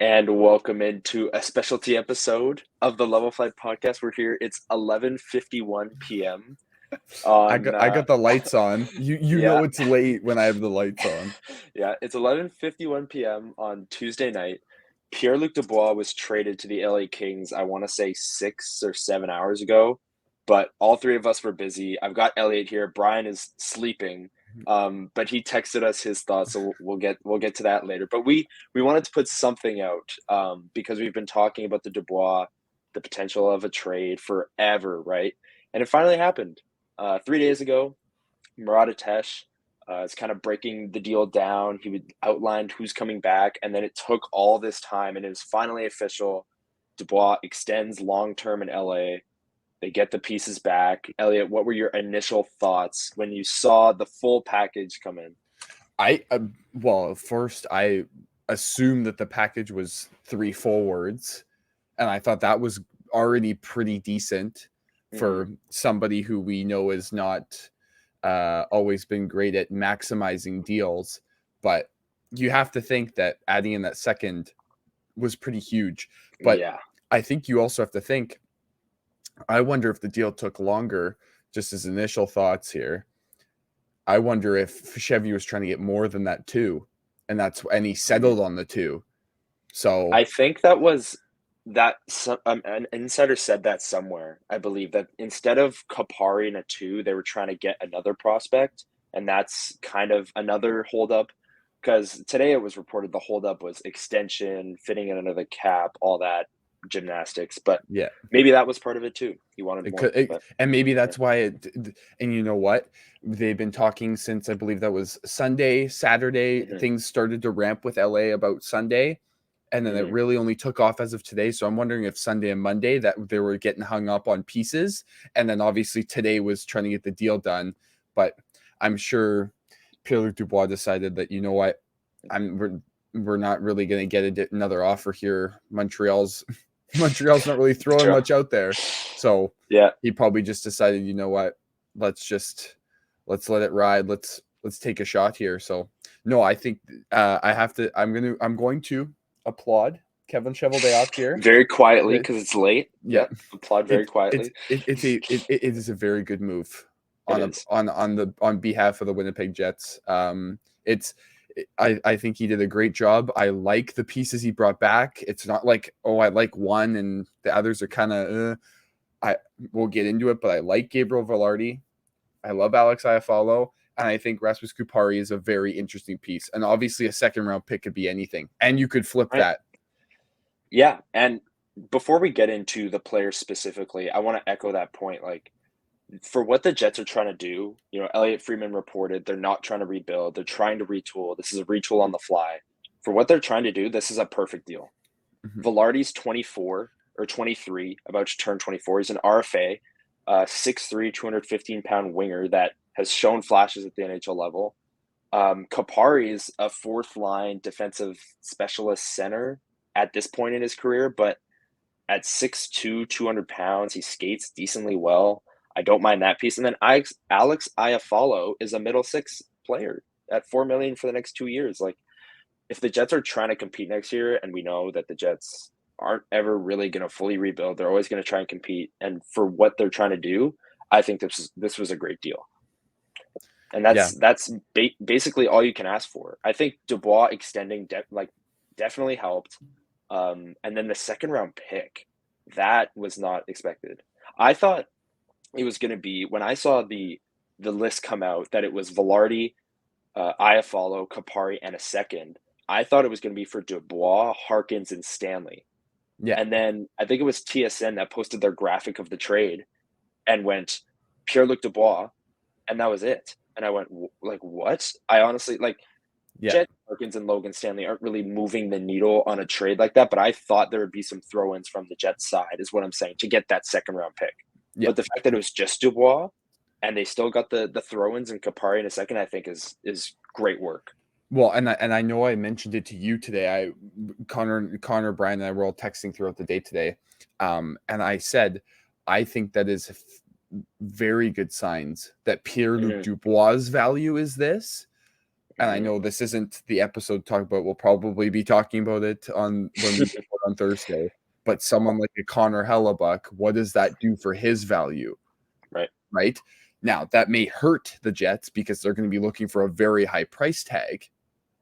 And welcome into a specialty episode of the Level 5 podcast. We're here. It's 11:51 p.m. I on got I got the lights on. You yeah. know it's late when I have the lights on. Yeah, it's 11:51 p.m. on Tuesday night. Pierre-Luc Dubois was traded to the LA Kings, I want to say 6 or 7 hours ago, but all three of us were busy. I've got Elliott here. Brian is sleeping. But he texted us his thoughts, so we'll get to that later. But we wanted to put something out because we've been talking about the Dubois, the potential of a trade forever, right? And it finally happened 3 days ago. Murat Atesh is kind of breaking the deal down. He would outlined who's coming back, and then it took all this time, and it was finally official. Dubois extends long term in LA. They get the pieces back. Elliot, what were your initial thoughts when you saw the full package come in? Well, first I assumed that the package was 3 forwards, and I thought that was already pretty decent for somebody who we know is not always been great at maximizing deals. But you have to think that adding in that second was pretty huge. But Yeah. I think you also have to think, I wonder if the deal took longer, just as initial thoughts here. I wonder if Chevy was trying to get more than that too. And he settled on the 2. So I think an insider said that somewhere. I believe that instead of Kupari in a 2, they were trying to get another prospect, and that's kind of another holdup. Because today it was reported the holdup was extension, fitting it under the cap, all that gymnastics. But yeah, maybe that was part of it too. He wanted more. and maybe that's why and you know what? They've been talking since I believe that was Sunday, Saturday. Things started to ramp with LA about Sunday. And then it really only took off as of today. So I'm wondering if Sunday and Monday that they were getting hung up on pieces. And then obviously today was trying to get the deal done. But I'm sure Pierre-Luc Dubois decided that, you know what, we're not really going to get another offer here. Montreal's not really throwing much out there. So yeah, he probably just decided, you know what, let's let it ride. Let's take a shot here. So no, I think I'm going to applaud Kevin Cheveldayoff here very quietly because it's late. Yeah, applaud very quietly. It is a very good move on behalf of the Winnipeg Jets. I think he did a great job. I like the pieces he brought back. It's not like, oh, I like one and the others are kind of we'll get into it, but I like Gabriel Vilardi. I love Alex Iafallo. And I think Rasmus Kupari is a very interesting piece. And obviously a second round pick could be anything. And you could flip that. Yeah. And before we get into the players specifically, I want to echo that point. Like, for what the Jets are trying to do, Elliott Friedman reported they're not trying to rebuild. They're trying to retool. This is a retool on the fly. For what they're trying to do, this is a perfect deal. Vilardi's 24 or 23, about to turn 24. He's an RFA, 6'3", 215-pound winger that has shown flashes at the NHL level. Kupari is a fourth-line defensive specialist center at this point in his career, but at 6'2", 200 pounds, he skates decently well. I don't mind that piece. And then Alex Iafallo is a middle six player at $4 million for the next 2 years. Like, if the Jets are trying to compete next year, and we know that the Jets aren't ever really going to fully rebuild, they're always going to try and compete. And for what they're trying to do, I think this was a great deal. And that's basically all you can ask for. I think Dubois extending definitely helped. And then the second round pick, that was not expected. I thought it was going to be, when I saw the list come out, that it was Vilardi, Iafallo, Kupari, and a second. I thought it was going to be for Dubois, Harkins, and Stanley. Yeah. And then I think it was TSN that posted their graphic of the trade and went Pierre-Luc Dubois, and that was it. And I went, like, what? I honestly, Jet Harkins and Logan Stanley aren't really moving the needle on a trade like that, but I thought there would be some throw-ins from the Jets side, is what I'm saying, to get that second round pick. But the fact that it was just Dubois and they still got the throw-ins and Kupari in a second, I think is great work. Well, and I know I mentioned it to you today. Connor, Brian, and I were all texting throughout the day today, and I said I think that is very good signs that Pierre-Luc Dubois' value is this, and I know this isn't the episode to talk about. We'll probably be talking about it on when we record on Thursday. But someone like a Connor Hellebuck, what does that do for his value? Right. Right. Now, that may hurt the Jets because they're going to be looking for a very high price tag,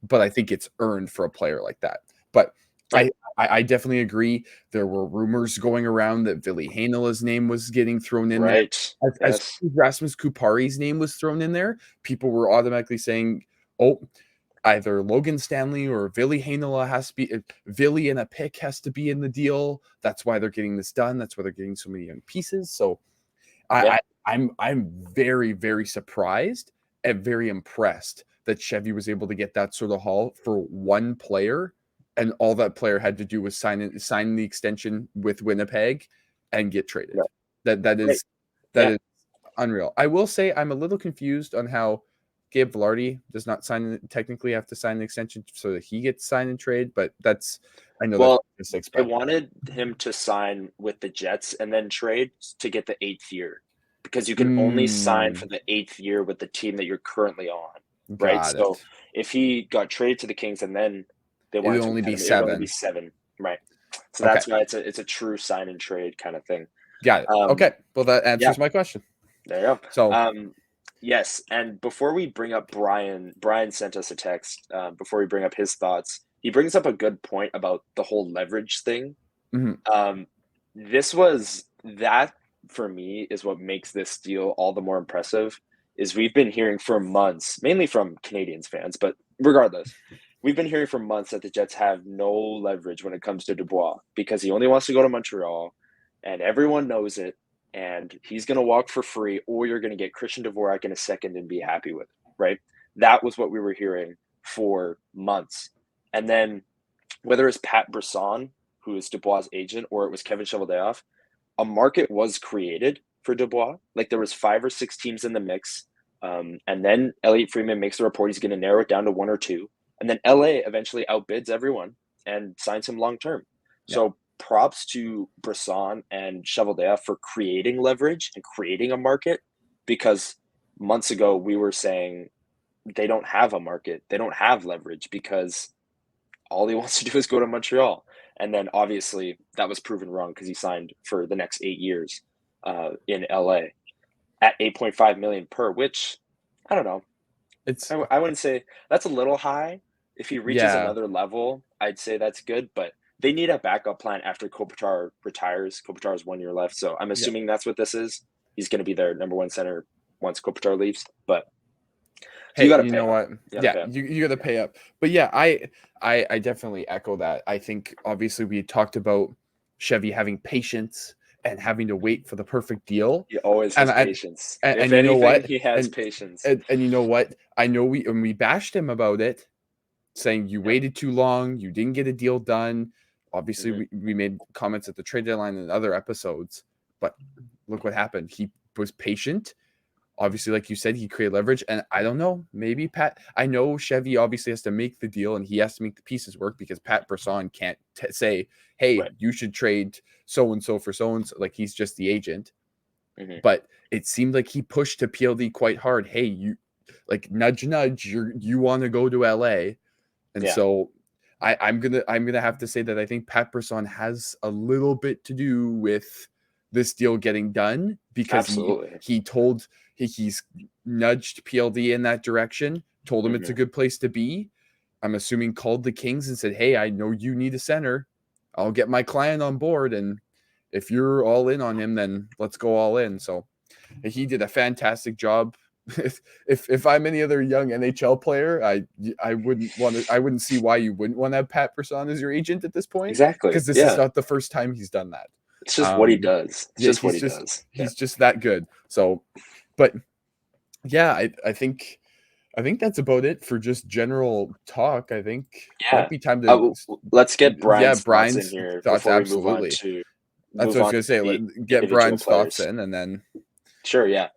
but I think it's earned for a player like that. But Right. I definitely agree. There were rumors going around that Ville Heinola's name was getting thrown in there. Right. As Yes. Rasmus Kupari's name was thrown in there, people were automatically saying, oh, either Logan Stanley or Ville Heinola has to be, Ville and a pick has to be in the deal. That's why they're getting this done. That's why they're getting so many young pieces. So Yeah. I'm very, very surprised and very impressed that Chevy was able to get that sort of haul for one player, and all that player had to do was sign the extension with Winnipeg and get traded. Right. That Right. that Yeah. is unreal. I will say I'm a little confused on how Gabe Vilardi does not technically have to sign the extension so that he gets sign and trade, but I know Well, that's they expected. wanted him to sign with the Jets and then trade to get the 8th year, because you can only sign for the 8th year with the team that you're currently on, right? Got So it. if he got traded to the Kings and then they It would wanted to only be extend him, it would only be 7. 7, right? So Okay. that's why it's a true sign and trade kind of thing. Got it. Okay. Well, that Yeah, answers my question. there you go. So, Yes, and before we bring up Brian sent us a text, before we bring up his thoughts. He brings up a good point about the whole leverage thing. mhm. This was that for me is what makes this deal all the more impressive. Is we've been hearing for months, mainly from Canadians fans, but regardless, we've been hearing for months that the Jets have no leverage when it comes to Dubois because he only wants to go to Montreal, and everyone knows it. And he's going to walk for free, or you're going to get Christian Dvorak in a second and be happy with it, right? That was what we were hearing for months. And then whether it's Pat Brisson, who is Dubois' agent, or it was Kevin Cheveldayoff, a market was created for Dubois. Like there was 5 or 6 teams in the mix. And then Elliott Friedman makes the report he's going to narrow it down to 1 or 2. And then LA eventually outbids everyone and signs him long term. Yeah. So props to Brisson and Cheveldayoff for creating leverage and creating a market, because months ago we were saying they don't have a market. They don't have leverage because all he wants to do is go to Montreal. And then obviously that was proven wrong because he signed for the next 8 years in LA at 8.5 million per, which I don't know. I wouldn't say that's a little high. If he reaches another level, I'd say that's good, but they need a backup plan after Kopitar retires. Kopitar has 1 year left, so I'm assuming that's what this is. He's going to be their number 1 center once Kopitar leaves, but hey, you know what? You got to pay up. But yeah, I definitely echo that. I think obviously we talked about Chevy having patience and having to wait for the perfect deal. He always has patience. And If you anything, know what? he has patience. And you know what? I know we bashed him about it, saying you waited too long, you didn't get a deal done. Obviously, we made comments at the trade deadline and other episodes, but look what happened. He was patient. Obviously, like you said, he created leverage, and I don't know, maybe Pat. I know Chevy obviously has to make the deal, and he has to make the pieces work because Pat Brisson can't say, "Hey, you should trade so and so for so and so." Like he's just the agent. But it seemed like he pushed to PLD quite hard. Hey, you like nudge, nudge. You want to go to LA, and so I'm gonna have to say that I think Pat Brisson has a little bit to do with this deal getting done because he's nudged PLD in that direction, told him it's a good place to be. I'm assuming called the Kings and said, "Hey, I know you need a center. I'll get my client on board, and if you're all in on him, then let's go all in." So he did a fantastic job. If I'm any other young NHL player, I wouldn't see why you wouldn't want to have Pat Brisson as your agent at this point. Exactly. Because this is not the first time he's done that. It's just what he does. It's just what he does. He's just that good. So, but yeah, I think that's about it for just general talk. I think might be time to let's get Brian's thoughts in here before absolutely. we move on to. That's what I was gonna say. Get Brian's thoughts in, and then sure, yeah.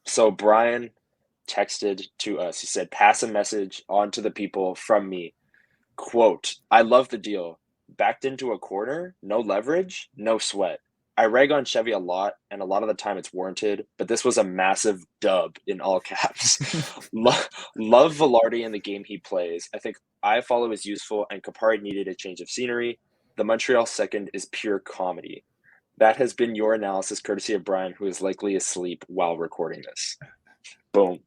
So Brian texted to us. He said, "Pass a message on to the people from me. Quote: I love the deal. Backed into a corner, no leverage, no sweat. I rag on Chevy a lot, and a lot of the time it's warranted, but this was a massive dub in all caps. Love Vilardi in the game he plays. I think Iafallo is useful, and Kupari needed a change of scenery. The Montreal second is pure comedy. That has been your analysis, courtesy of Brian, who is likely asleep while recording this. Boom.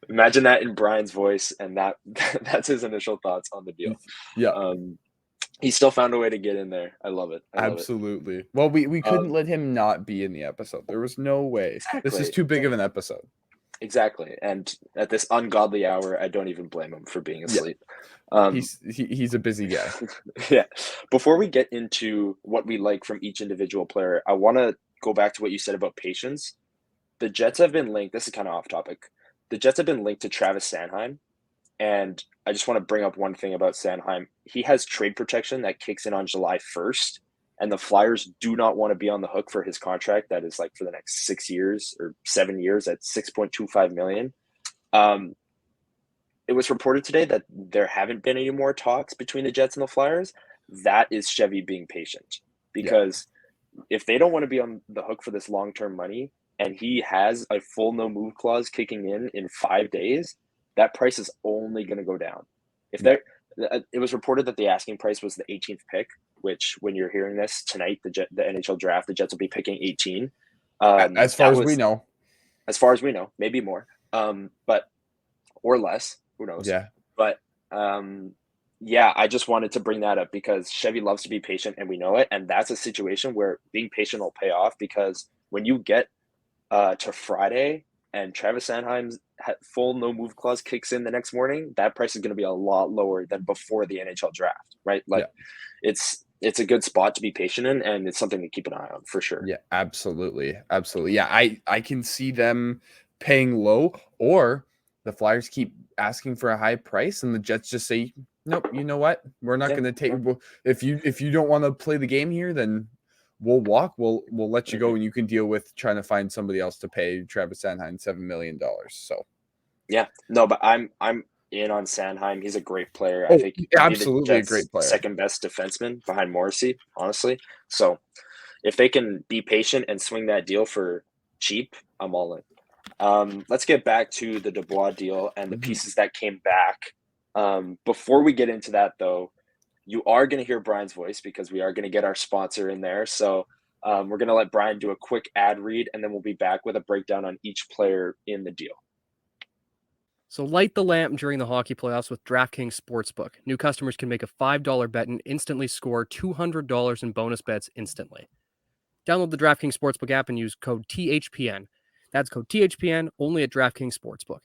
Imagine that in Brian's voice, and that's his initial thoughts on the deal. Yeah. He still found a way to get in there. I love it. Absolutely. Well, we couldn't let him not be in the episode. There was no way. Exactly. This is too big of an episode. Exactly. And at this ungodly hour, I don't even blame him for being asleep. Yeah. He's a busy guy. Yeah. Before we get into what we like from each individual player, I want to go back to what you said about patience. The Jets have been linked. This is kind of off topic. The Jets have been linked to Travis Sanheim. And I just want to bring up one thing about Sanheim. He has trade protection that kicks in on July 1st. And the Flyers do not want to be on the hook for his contract that is like for the next 6 years or 7 years at $6.25 million. It was reported today that there haven't been any more talks between the Jets and the Flyers. That is Chevy being patient, because if they don't want to be on the hook for this long-term money and he has a full no move clause kicking in 5 days, that price is only going to go down. It was reported that the asking price was the 18th pick, which when you're hearing this tonight, the NHL draft, the Jets will be picking 18. As far as we know. As far as we know, maybe more, but or less. Who knows? Yeah. But I just wanted to bring that up because Chevy loves to be patient, and we know it. And that's a situation where being patient will pay off, because when you get to Friday and Travis Sanheim's full no move clause kicks in the next morning, that price is going to be a lot lower than before the NHL draft, right? Like it's a good spot to be patient in, and it's something to keep an eye on for sure. Yeah, absolutely. Absolutely. Yeah, I can see them paying low, or the Flyers keep asking for a high price and the Jets just say, nope, you know what? We're not going to take if you don't want to play the game here, then we'll walk. We'll let you go, and you can deal with trying to find somebody else to pay Travis Sanheim $7 million. So yeah, no, but I'm in on Sanheim. He's a great player. I think absolutely a great player. Second best defenseman behind Morrissey, honestly. So if they can be patient and swing that deal for cheap, I'm all in. Let's get back to the Dubois deal and the pieces that came back. Before we get into that, though, you are going to hear Brian's voice because we are going to get our sponsor in there. So we're going to let Brian do a quick ad read, and then we'll be back with a breakdown on each player in the deal. So light the lamp during the hockey playoffs with DraftKings Sportsbook. New customers can make a $5 bet and instantly score $200 in bonus bets instantly. Download the DraftKings Sportsbook app and use code THPN. That's code THPN only at DraftKings Sportsbook.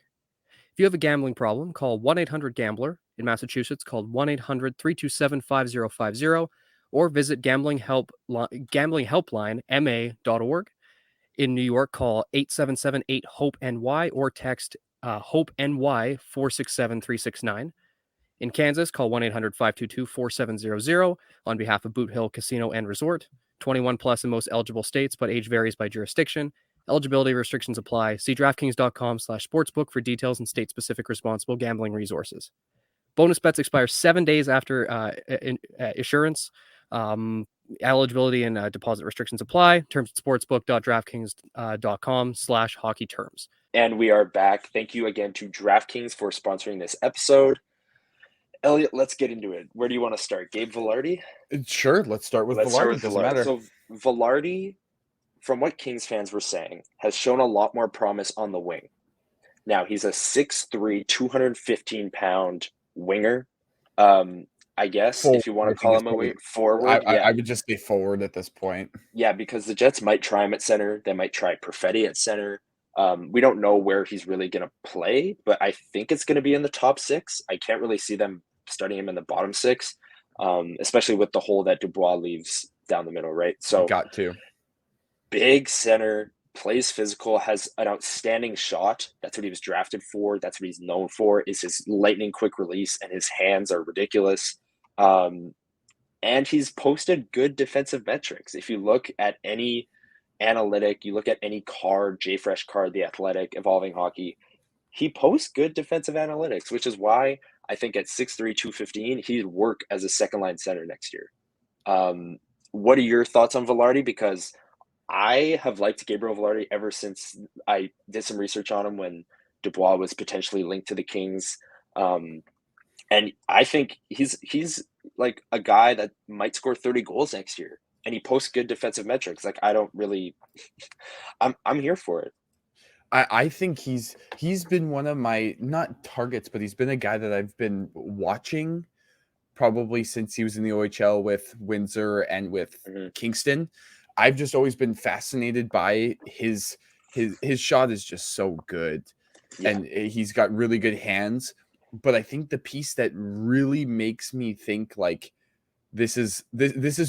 If you have a gambling problem, call 1-800-GAMBLER. In Massachusetts, call 1-800-327-5050 or visit gamblinghelplinema.org. In New York, call 877-8-HOPE-NY or text HOPE-NY 467-369. In Kansas, call 1-800-522-4700 on behalf of Boot Hill Casino and Resort. 21 plus in most eligible states, but age varies by jurisdiction. Eligibility restrictions apply. See DraftKings.com/sportsbook for details and state-specific responsible gambling resources. Bonus bets expire 7 days after issuance. Eligibility and deposit restrictions apply. Terms at sportsbook.draftkings.com/hockey terms. And we are back. Thank you again to DraftKings for sponsoring this episode. Elliott, let's get into it. Where do you want to start? Gabe Vilardi? Sure. Let's start with Vilardi. Doesn't matter. So Vilardi, from what Kings fans were saying, has shown a lot more promise on the wing. Now, he's a 6'3", 215-pound winger. I guess forward, if you want to call him a wing forward. I would just say forward at this point. Yeah, because the Jets might try him at center. They might try Perfetti at center. We don't know where he's really going to play, but I think it's going to be in the top six. I can't really see them starting him in the bottom six, especially with the hole that Dubois leaves down the middle, right? So got to. Big center, plays physical, has an outstanding shot. That's what he was drafted for. That's what he's known for, is his lightning quick release, and his hands are ridiculous. And he's posted good defensive metrics. If you look at any analytic, you look at any card, JFresh card, The Athletic, Evolving Hockey, he posts good defensive analytics, which is why I think at 6'3", 215, he'd work as a second line center next year. What are your thoughts on Vilardi? Because I have liked Gabriel Vilardi ever since I did some research on him when Dubois was potentially linked to the Kings. And I think he's like a guy that might score 30 goals next year, and he posts good defensive metrics. Like I don't really, I'm here for it. I think he's been one of my not targets, but he's been a guy that I've been watching probably since he was in the OHL with Windsor and with Kingston. I've just always been fascinated by his shot is just so good, and he's got really good hands. But I think the piece that really makes me think like this is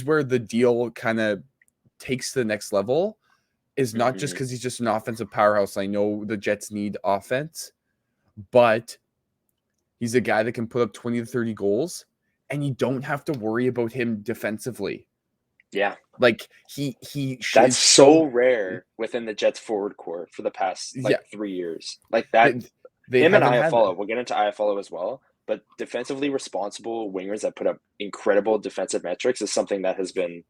where the deal kind of takes to the next level is not just because he's just an offensive powerhouse. I know the Jets need offense, but he's a guy that can put up 20 to 30 goals, and you don't have to worry about him defensively. Yeah. Like that's so rare within the Jets forward core for the past 3 years. Like that, him and Iafallo, we'll get into Iafallo as well, but defensively responsible wingers that put up incredible defensive metrics is something that has been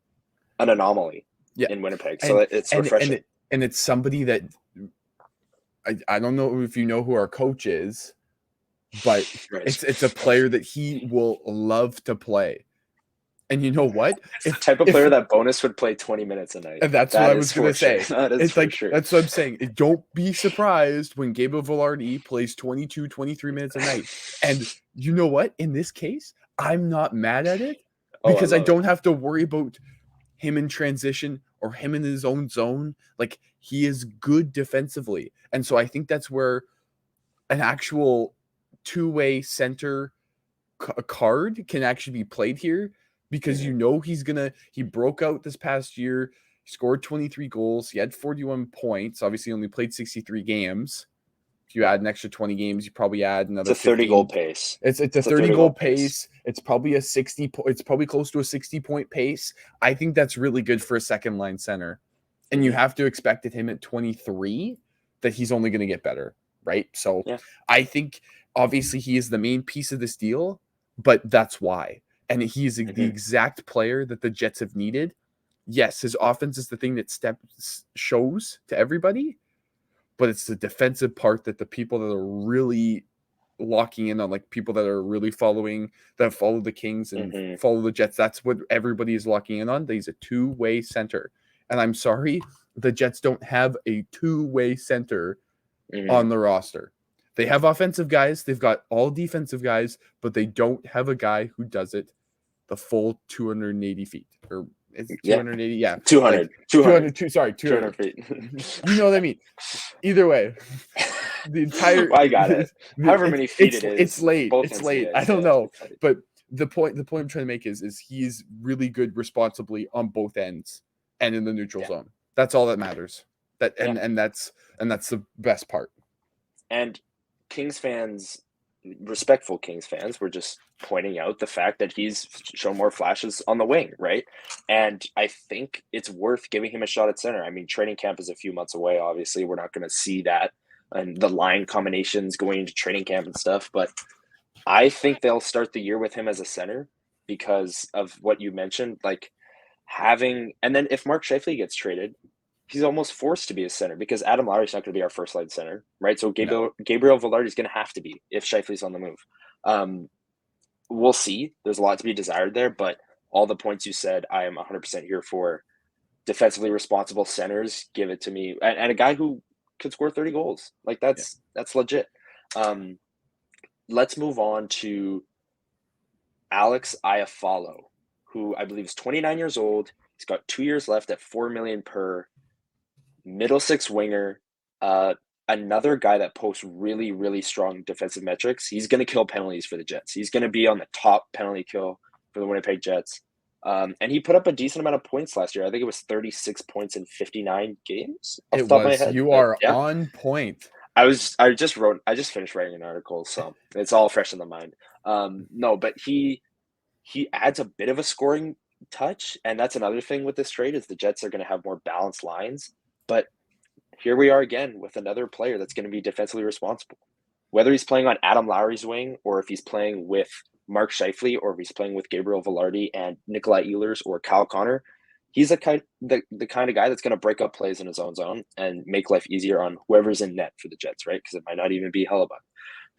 an anomaly in Winnipeg. So it's refreshing. And it's somebody that I don't know if you know who our coach is, but it's a player that he will love to play. And you know what? It's the type of player that bonus would play 20 minutes a night. And that's what I was going to say. It's like, that's what I'm saying. Don't be surprised when Gabriel Vilardi plays 22, 23 minutes a night. And you know what? In this case, I'm not mad at it because I don't have to worry about him in transition or him in his own zone. Like, he is good defensively. And so I think that's where an actual two-way center card can actually be played here. Because you know he broke out this past year, he scored 23 goals, he had 41 points, obviously only played 63 games. If you add an extra 20 games, you probably add another 30 goal pace. It's a 30 goal pace. It's probably it's probably close to a 60-point pace. I think that's really good for a second line center. And you have to expect at him at 23 that he's only going to get better, right? So I think obviously he is the main piece of this deal, but that's why. And he is the exact player that the Jets have needed. Yes, his offense is the thing that shows to everybody, but it's the defensive part that the people that are really locking in on, like people that are really that follow the Kings and follow the Jets, that's what everybody is locking in on. That he's a two-way center. And I'm sorry, the Jets don't have a two-way center on the roster. They have offensive guys. They've got all defensive guys, but they don't have a guy who does it the full 280 feet. Or is it 280? Yeah. 200. Like 200. Sorry, 200 feet. You know what I mean? Either way. The entire... I got it. However many feet it is. It's late. It's late. I don't know. But the point I'm trying to make is he's really good responsibly on both ends and in the neutral zone. That's all that matters. And that's the best part. And Kings fans, respectful Kings fans, were just pointing out the fact that he's shown more flashes on the wing, right? And I think it's worth giving him a shot at center. I mean, training camp is a few months away. Obviously, we're not going to see that and the line combinations going into training camp and stuff. But I think they'll start the year with him as a center because of what you mentioned, like and then if Mark Scheifele gets traded, he's almost forced to be a center because Adam Lowry's not going to be our first line center, right? So Gabriel Vilardi is going to have to be if Scheifele's on the move. We'll see. There's a lot to be desired there, but all the points you said, I am 100% here for. Defensively responsible centers, give it to me, and a guy who could score 30 goals. Like that's legit. Let's move on to Alex Iafallo, who I believe is 29 years old. He's got 2 years left at $4 million per. Middle six winger, another guy that posts really, really strong defensive metrics. He's going to kill penalties for the Jets. He's going to be on the top penalty kill for the Winnipeg Jets. And he put up a decent amount of points last year. I think it was 36 points in 59 games. It was. You are on point. I just finished writing an article, so it's all fresh in the mind. No, but he adds a bit of a scoring touch, and that's another thing with this trade is the Jets are going to have more balanced lines. But here we are again with another player that's going to be defensively responsible. Whether he's playing on Adam Lowry's wing or if he's playing with Mark Scheifele or if he's playing with Gabriel Vilardi and Nikolai Ehlers or Kyle Connor, he's the kind of guy that's going to break up plays in his own zone and make life easier on whoever's in net for the Jets, right? Because it might not even be Hellebuck.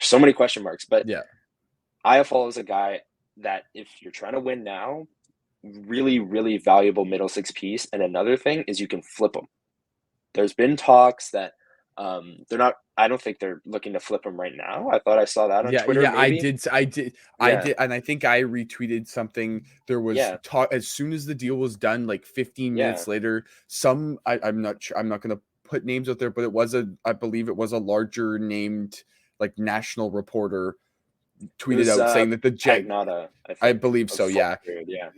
So many question marks, but Yeah. Iafallo is a guy that if you're trying to win now, really, really valuable middle six piece. And another thing is you can flip him. There's been talks that they're not. I don't think they're looking to flip him right now. I thought I saw that on Twitter. Yeah, maybe. I did, and I think I retweeted something. There was talk as soon as the deal was done, like 15 minutes later. I'm not sure. I'm not going to put names out there, but I believe it was a larger named like national reporter tweeted out saying that the Jet. I believe so. Yeah.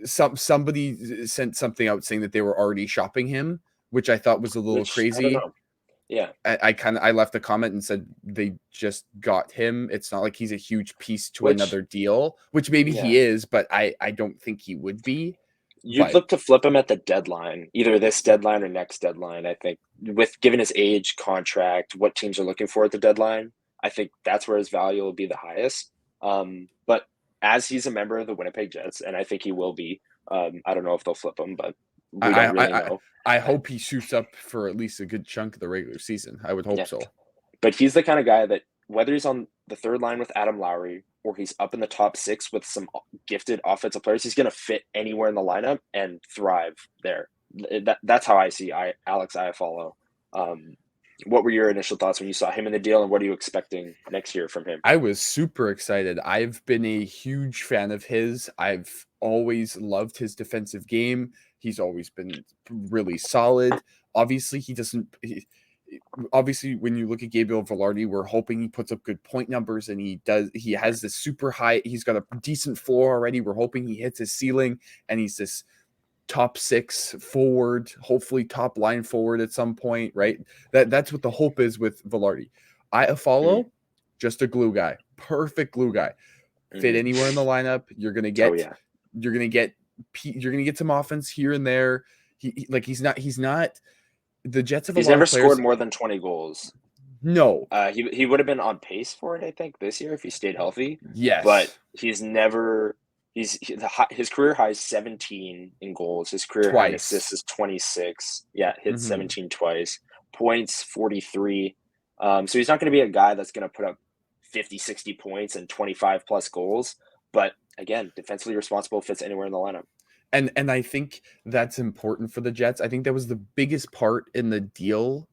Somebody sent something out saying that they were already shopping him, which I thought was a little crazy. I don't know. Yeah, I left a comment and said they just got him. It's not like he's a huge piece to another deal, which maybe he is, but I don't think he would be. You'd look to flip him at the deadline, either this deadline or next deadline. I think with given his age, contract, what teams are looking for at the deadline, I think that's where his value will be the highest. But as he's a member of the Winnipeg Jets, and I think he will be, I don't know if they'll flip him, but we don't really know. I hope he shoots up for at least a good chunk of the regular season. I would hope so. But he's the kind of guy that whether he's on the third line with Adam Lowry or he's up in the top six with some gifted offensive players, he's going to fit anywhere in the lineup and thrive there. That's how I see Alex Iafallo. What were your initial thoughts when you saw him in the deal, and what are you expecting next year from him? I was super excited. I've been a huge fan of his. I've always loved his defensive game. He's always been really solid. Obviously, obviously, when you look at Gabriel Vilardi, we're hoping he puts up good point numbers, and he has this super high. He's got a decent floor already. We're hoping he hits his ceiling, and he's this top six forward, hopefully top line forward at some point, right? That's what the hope is with Vilardi. Iafallo, just a glue guy, perfect glue guy. Fit anywhere in the lineup. You're gonna get some offense here and there. He's not. The Jets have. He's never scored more than 20 goals. No, he would have been on pace for it, I think, this year if he stayed healthy. Yes, but he's never. His career high is 17 in goals. His career high in assists is 26. Yeah, hit 17 twice. Points 43. So he's not going to be a guy that's going to put up 50, 60 points and 25 plus goals. But again, defensively responsible, fits anywhere in the lineup. And I think that's important for the Jets. I think that was the biggest part in the deal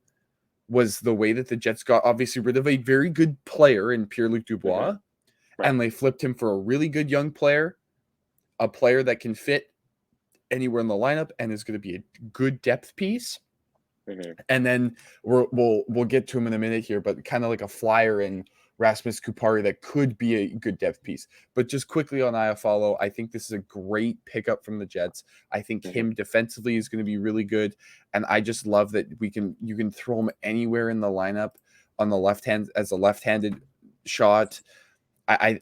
was the way that the Jets got obviously rid of a very good player in Pierre-Luc Dubois. And they flipped him for a really good young player, a player that can fit anywhere in the lineup and is going to be a good depth piece. And then we'll get to him in a minute here, but kind of like a flyer in Rasmus Kupari that could be a good depth piece. But just quickly on Iafallo, I think this is a great pickup from the Jets. I think him defensively is going to be really good, and I just love that you can throw him anywhere in the lineup on the left hand as a left-handed shot. I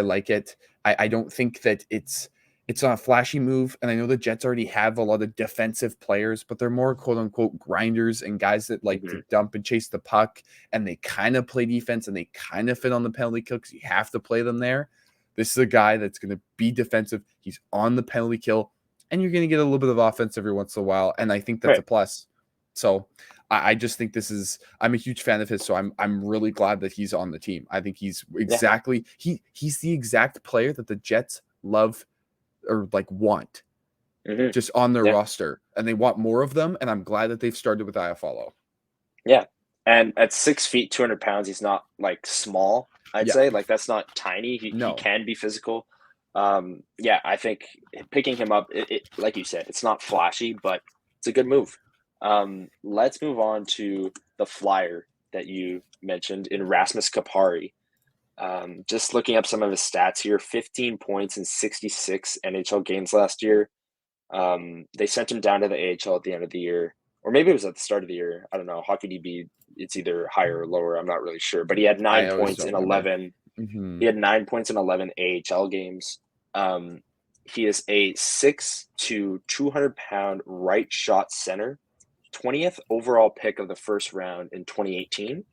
like it. I don't think that it's not a flashy move, and I know the Jets already have a lot of defensive players, but they're more quote-unquote grinders and guys that like to dump and chase the puck, and they kind of play defense, and they kind of fit on the penalty kill because you have to play them there. This is a guy that's going to be defensive. He's on the penalty kill, and you're going to get a little bit of offense every once in a while, and I think that's a plus. So I just think I'm a huge fan of his, so I'm really glad that he's on the team. I think he's exactly he's the exact player that the Jets love or like want just on their roster, and they want more of them, and I'm glad that they've started with Iafallo. Yeah, and at 6 feet 200 pounds, he's not like small. I'd say like that's not tiny. He can be physical. I think picking him up, it like you said, it's not flashy, but it's a good move. Let's move on to the flyer that you mentioned in Rasmus Kupari. Just looking up some of his stats here, 15 points in 66 NHL games last year. They sent him down to the AHL at the end of the year, or maybe it was at the start of the year. I don't know. HockeyDB, it's either higher or lower. I'm not really sure. But he had 9 points in 11. He had 9 points in 11 AHL games. He is a 6'2", 200-pound right shot center, 20th overall pick of the first round in 2018.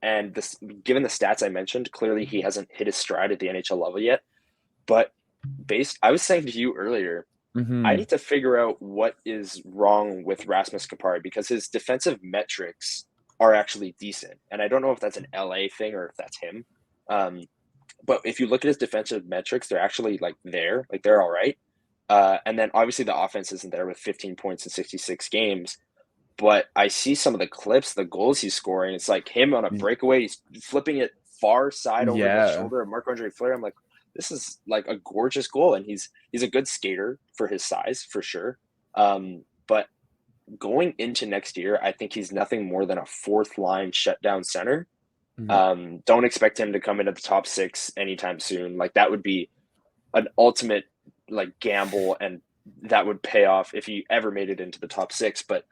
And this, given the stats I mentioned, clearly he hasn't hit his stride at the NHL level yet. But I was saying to you earlier, I Mhm. need to figure out what is wrong with Rasmus Kupari because his defensive metrics are actually decent. And I don't know if that's an LA thing or if that's him. Um, but if you look at his defensive metrics, they're actually like they're all right. And then obviously the offense isn't there with 15 points in 66 games. But I see some of the clips, the goals he's scoring. It's like him on a Y breakaway. He's flipping it far side over the yeah. shoulder of Marc-Andre Fleury. I'm like, this is like a gorgeous goal, and he's a good skater for his size, for sure. But going into next year, I think he's nothing more than a fourth line shutdown center. Mhm. Don't expect him to come into the top six anytime soon. Like that would be an ultimate like gamble, and that would pay off if he ever made it into the top six. But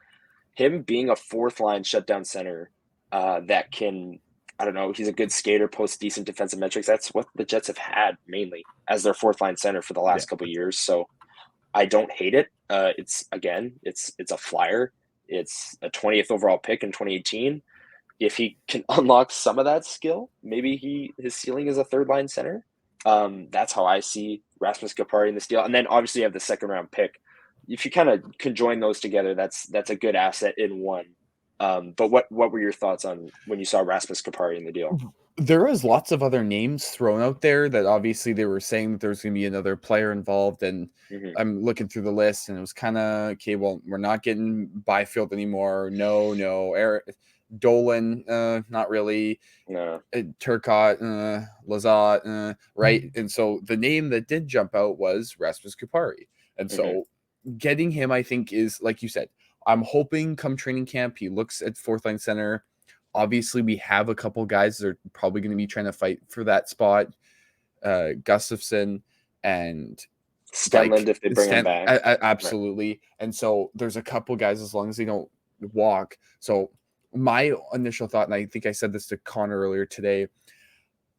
him being a fourth line shutdown center that can, I don't know, he's a good skater, posts decent defensive metrics. That's what the Jets have had mainly as their fourth line center for the Yeah. last couple of years. So I don't hate it. It's a flyer. It's a 20th overall pick in 2018. If he can unlock some of that skill, maybe his ceiling is a third line center. That's how I see Rasmus Kupari in this deal. And then obviously you have the second round pick. If you kind of conjoin those together, that's a good asset in one. But what were your thoughts on when you saw Rasmus Kupari in the deal? There was lots of other names thrown out there that obviously they were saying that there's going to be another player involved, and Mm-hmm. I'm looking through the list, and it was kind of okay. Well, we're not getting Byfield anymore. No, Eric Dolan, not really. No. Turcotte, Lazat, right? And so the name that did jump out was Rasmus Kupari, and Mm-hmm. so getting him, I think, is like you said. I'm hoping come training camp he looks at fourth line center. Obviously, we have a couple guys that are probably going to be trying to fight for that spot. Gustafson and Stenlund like if they bring him back. Right. absolutely. And so there's a couple guys as long as they don't walk. So my initial thought, and I think I said this to Connor earlier today,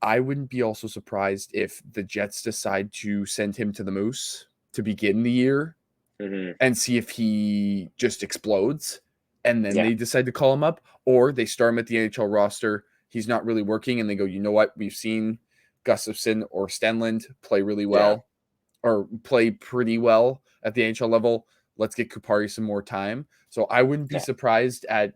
I wouldn't be also surprised if the Jets decide to send him to the Moose to begin the year Mm-hmm. and see if he just explodes. And then Yeah. they decide to call him up, or they start him at the NHL roster. He's not really working, and they go, you know what? We've seen Gustafson or Stenlund play really Yeah. well or play pretty well at the NHL level. Let's get Kupari some more time. So I wouldn't be Yeah. surprised at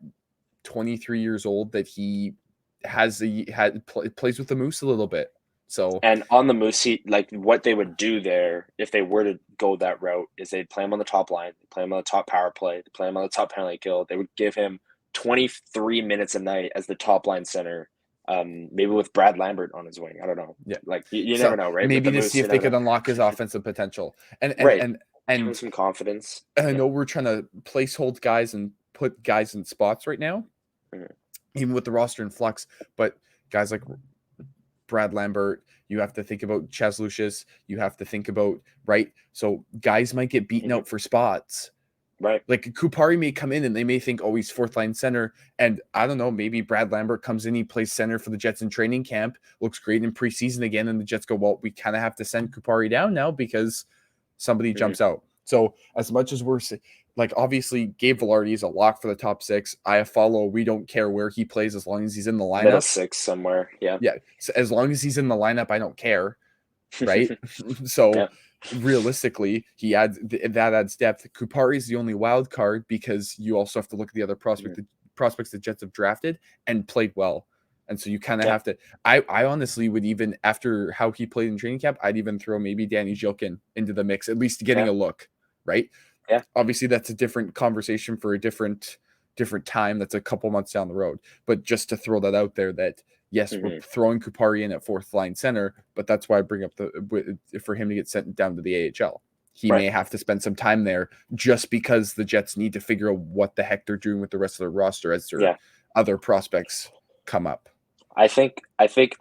23 years old that he plays with the Moose a little bit. So And on the Moose seat, like what they would do there if they were to go that route is they'd play him on the top line, they'd play him on the top power play, they'd play him on the top penalty kill. They would give him 23 minutes a night as the top line center, maybe with Brad Lambert on his wing. I don't know. yeah, Like you so never know, right? With maybe the to see Moose, you if they never could know. unlock his offensive potential. And and Right. and Give him and, some confidence. and I Yeah. know we're trying to placehold guys and put guys in spots right now, Mhm. even with the roster in flux. But guys like Brad Lambert, you have to think about Chaz Lucius, you have to think about, right? So guys might get beaten Mhm. out for spots. Right. Like Kupari may come in and they may think, oh, he's fourth line center. And I don't know, maybe Brad Lambert comes in, he plays center for the Jets in training camp, looks great in preseason again. And the Jets go, well, we kind of have to send Kupari down now because somebody Mhm. jumps out. So as much as we're like, obviously, Gabe Vilardi is a lock for the top six. Iafallo, we don't care where he plays as long as he's in the Middle lineup. six somewhere. Yeah. Yeah. So as long as he's in the lineup, I don't care. Right. So Yeah. realistically, he adds that adds depth. Kupari is the only wild card because you also have to look at the other Mhm. prospects the Jets have drafted and played well. And so you kind of Yeah. have to. I honestly would, even after how he played in training camp, I'd even throw maybe Danny Jilkin into the mix, at least getting Yeah. a look. Right. Yeah. Obviously, that's a different conversation for a different time. That's a couple months down the road. But just to throw that out there, that yes, we're Mhm. throwing Kupari in at fourth line center, but that's why I bring up for him to get sent down to the AHL. He Right. may have to spend some time there just because the Jets need to figure out what the heck they're doing with the rest of their roster as their Yeah. other prospects come up. I think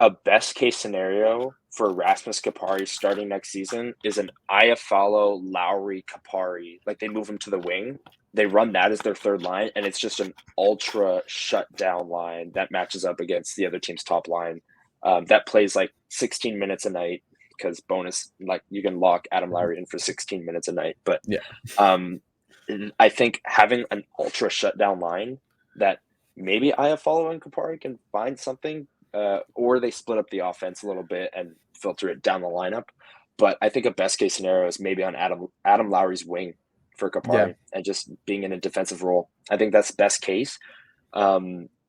a best case scenario for Rasmus Kupari starting next season is an Iafallo Lowry Kupari. Like they move him to the wing, they run that as their third line, and it's just an ultra shutdown line that matches up against the other team's top line. That plays like 16 minutes a night because bonus, like you can lock Adam Lowry in for 16 minutes a night. But Yeah. um, I think having an ultra shutdown line that maybe Iafallo and Kupari can find something, or they split up the offense a little bit and filter it down the lineup. But I think a best case scenario is maybe on Adam Lowry's wing for Kupari and just being in a defensive role. I think that's best case.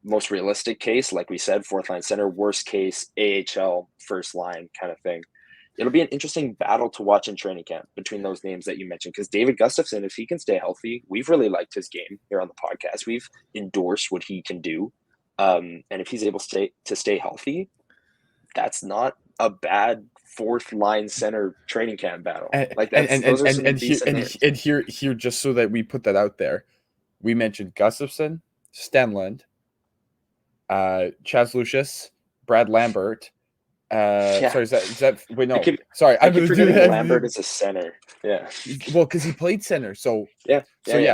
Most realistic case, like we said, fourth line center. Worst case, AHL first line kind of thing. It'll be an interesting battle to watch in training camp between those names that you mentioned. Because David Gustafsson, if he can stay healthy, we've really liked his game here on the podcast. We've endorsed what he can do, and if he's able to stay healthy, that's not a bad fourth line center training camp battle. Here, just so that we put that out there, we mentioned Gustafsson, Stenlund, Chaz Lucius, Brad Lambert. Sorry, is that wait, no. Sorry, I keep forgetting Lambert is a center. Yeah. Well, because he played center. So sorry,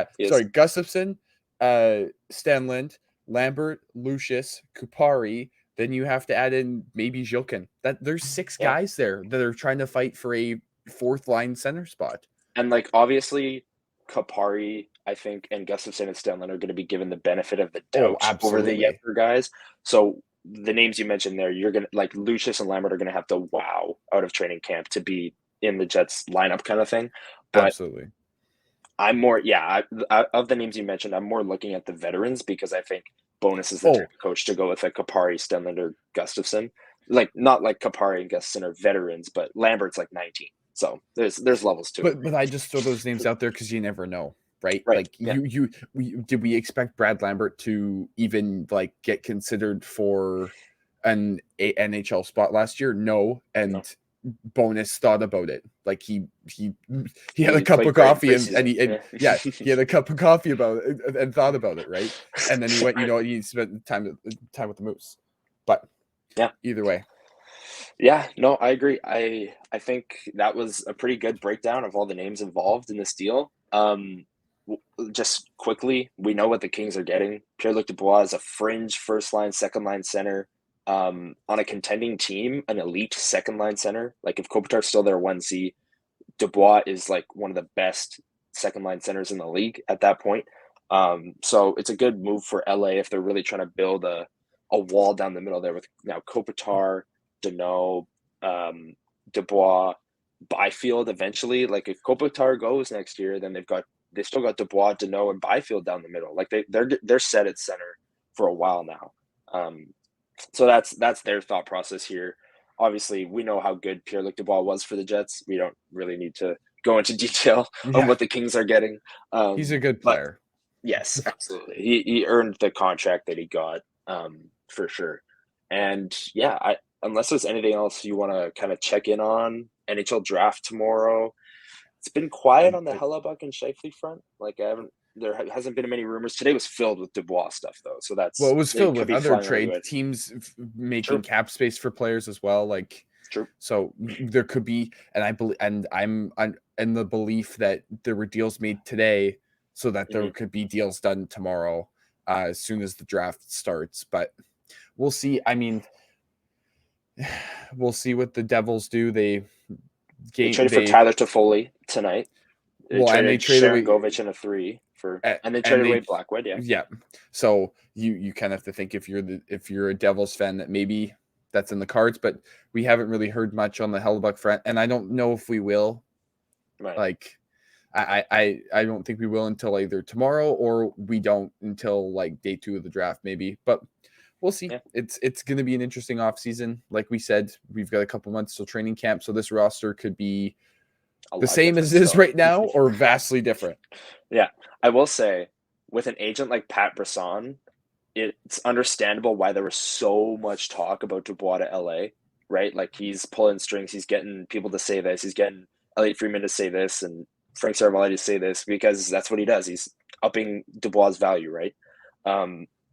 Gustafsson, Stenlund, Lambert, Lucius, Kupari. Then you have to add in maybe Zhilkin. There's 6 guys there that are trying to fight for a fourth line center spot. And like obviously Kupari, I think, and Gustafsson and Stenlund are going to be given the benefit of the doubt over the younger guys. So the names you mentioned there, you're going to like Lucius and Lambert are going to have to wow out of training camp to be in the Jets lineup kind of thing. But absolutely. I'm more, of the names you mentioned, I'm more looking at the veterans because I think Bonus is the coach to go with a Kupari, Stenlund, or Gustafsson. Like not like Kupari and Gustafsson are veterans, but Lambert's like 19. So there's levels to it. But I just throw those names out there because you never know, right? Like did we expect Brad Lambert to even like get considered for an NHL spot last year? No, and Bonus thought about it. Like he had a cup of coffee and he had a cup of coffee about it and thought about it, right? And then he went, he spent time with the Moose. But either way. Yeah, no, I agree. I think that was a pretty good breakdown of all the names involved in this deal. Just quickly, we know what the Kings are getting. Pierre-Luc Dubois is a fringe first line, second line center. On a contending team, an elite second line center. Like if Kopitar's still there 1C, Dubois is like one of the best second line centers in the league at that point. So it's a good move for LA if they're really trying to build a wall down the middle there with now Kopitar, Deneau, Dubois, Byfield eventually. Like if Kopitar goes next year, then they still got Dubois, Deneau, and Byfield down the middle. Like they're set at center for a while now. So that's their thought process here. Obviously, we know how good Pierre-Luc Dubois was for the Jets. We don't really need to go into detail on what the Kings are getting. He's a good player. Yes, absolutely. He earned the contract that he got for sure. And unless there's anything else you want to kind of check in on, NHL draft tomorrow. It's been quiet on the Hellebuck and Scheifele front. Like there hasn't been many rumors. Today was filled with Dubois stuff though, so that's it was filled with other trade teams making cap space for players as well. Like, so there could be, and I believe, and I'm in the belief that there were deals made today, so that there could be deals done tomorrow, as soon as the draft starts. But we'll see. I mean, we'll see what the Devils do. They traded for Tyler Toffoli tonight. They traded Sharon Govich in a 3 and they traded away Blackwood. Yeah. So you kind of have to think if you're a Devils fan that maybe that's in the cards, but we haven't really heard much on the Hellebuck front, and I don't know if we will. Right. Like, I don't think we will until either tomorrow or we don't until like day 2 of the draft maybe, but we'll see. Yeah. It's going to be an interesting off season. Like we said, we've got a couple months till training camp, so this roster could be the same as it is right now or vastly different. Yeah. I will say, with an agent like Pat Brisson, it's understandable why there was so much talk about Dubois to LA, right? Like he's pulling strings, he's getting people to say this, he's getting Elliott Friedman to say this and Frank Saravalli to say this because that's what he does. He's upping Dubois' value, right?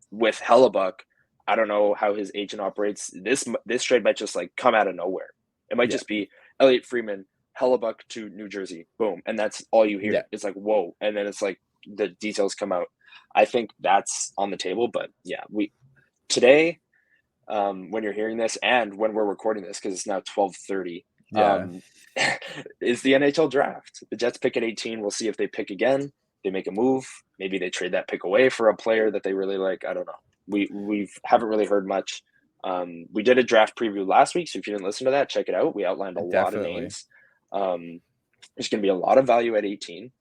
With Hellebuck, I don't know how his agent operates. This trade might just like come out of nowhere. It might just be Elliott Friedman, Hellebuck to New Jersey, boom, and that's all you hear. Yeah. It's like whoa, and then it's like the details come out. I think that's on the table, but we today, when you're hearing this and when we're recording this, because it's now 12:30, is the NHL draft. The Jets pick at 18. We'll see if they pick again. They make a move. Maybe they trade that pick away for a player that they really like. I don't know. We haven't really heard much. We did a draft preview last week, so if you didn't listen to that, check it out. We outlined a lot of names. There's going to be a lot of value at 18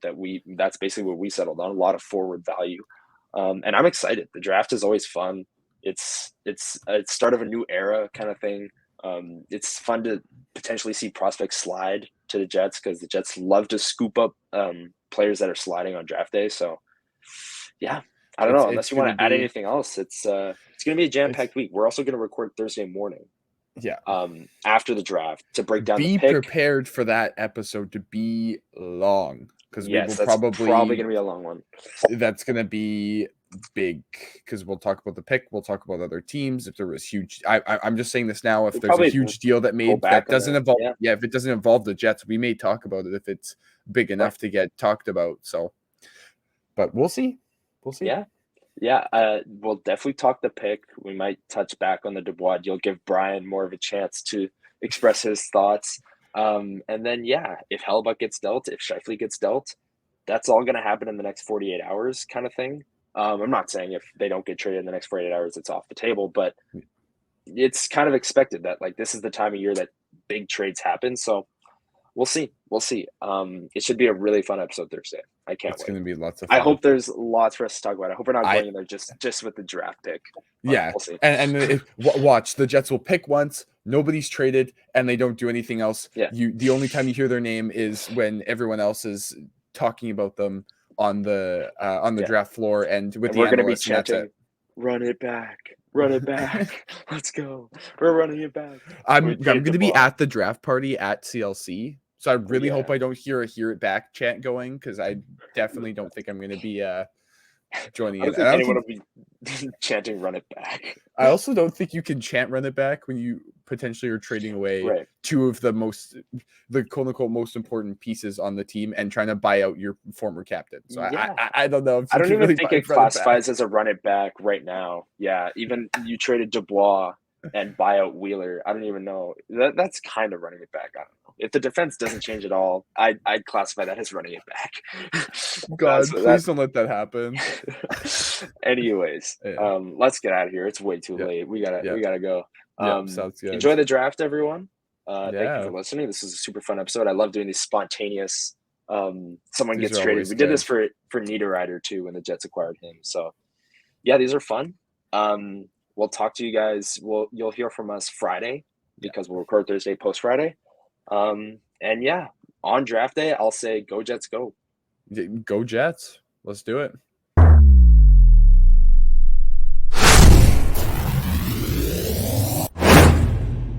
that's basically what we settled on, a lot of forward value. And I'm excited. The draft is always fun. It's a start of a new era kind of thing. It's fun to potentially see prospects slide to the Jets because the Jets love to scoop up players that are sliding on draft day. So yeah, I don't know. Unless you want to add anything else, it's going to be a jam-packed week. We're also going to record Thursday morning. Yeah. After the draft to break down the pick. Be prepared for that episode to be long because we will probably going to be a long one. That's going to be big because we'll talk about the pick. We'll talk about other teams. If there was huge, I'm just saying this now. If there's a huge deal that doesn't involve, if it doesn't involve the Jets, we may talk about it if it's big enough to get talked about. So, but we'll see. Yeah, we'll definitely talk the pick. We might touch back on the Dubois. You'll give Brian more of a chance to express his thoughts. And then, if Hellebuyck gets dealt, if Scheifele gets dealt, that's all going to happen in the next 48 hours kind of thing. I'm not saying if they don't get traded in the next 48 hours, it's off the table, but it's kind of expected that this is the time of year that big trades happen. So we'll see. It should be a really fun episode Thursday. I can't wait. It's going to be lots of fun. I hope there's lots for us to talk about. I hope we're not going in there just with the draft pick. Yeah. We'll see. And watch, the Jets will pick once, nobody's traded, and they don't do anything else. Yeah. The only time you hear their name is when everyone else is talking about them on the draft floor and with the we're going to be analysts. chanting, run it back. Let's go. We're running it back. I'm going to be at the draft party at CLC. So I really hope I don't hear a hear it back chant going because I definitely don't think I'm going to be joining in. I don't want to be chanting run it back. I also don't think you can chant run it back when you potentially are trading away two of the quote unquote most important pieces on the team and trying to buy out your former captain. So I don't know. I don't even think it classifies as a run it back right now. Yeah. Even you traded Dubois and buy out Wheeler. I don't even know. That's kind of running it back. I don't know. If the defense doesn't change at all, I'd classify that as running it back. God, please don't let that happen. Anyways, let's get out of here. It's way too late. We gotta go. Sounds good. Enjoy the draft, everyone. Thank you for listening. This is a super fun episode. I love doing these spontaneous. Someone gets traded. We did this for Niederreiter too when the Jets acquired him. So these are fun. We'll talk to you guys. You'll hear from us Friday because we'll record Thursday post Friday. On draft day, I'll say go Jets, go. Go Jets. Let's do it.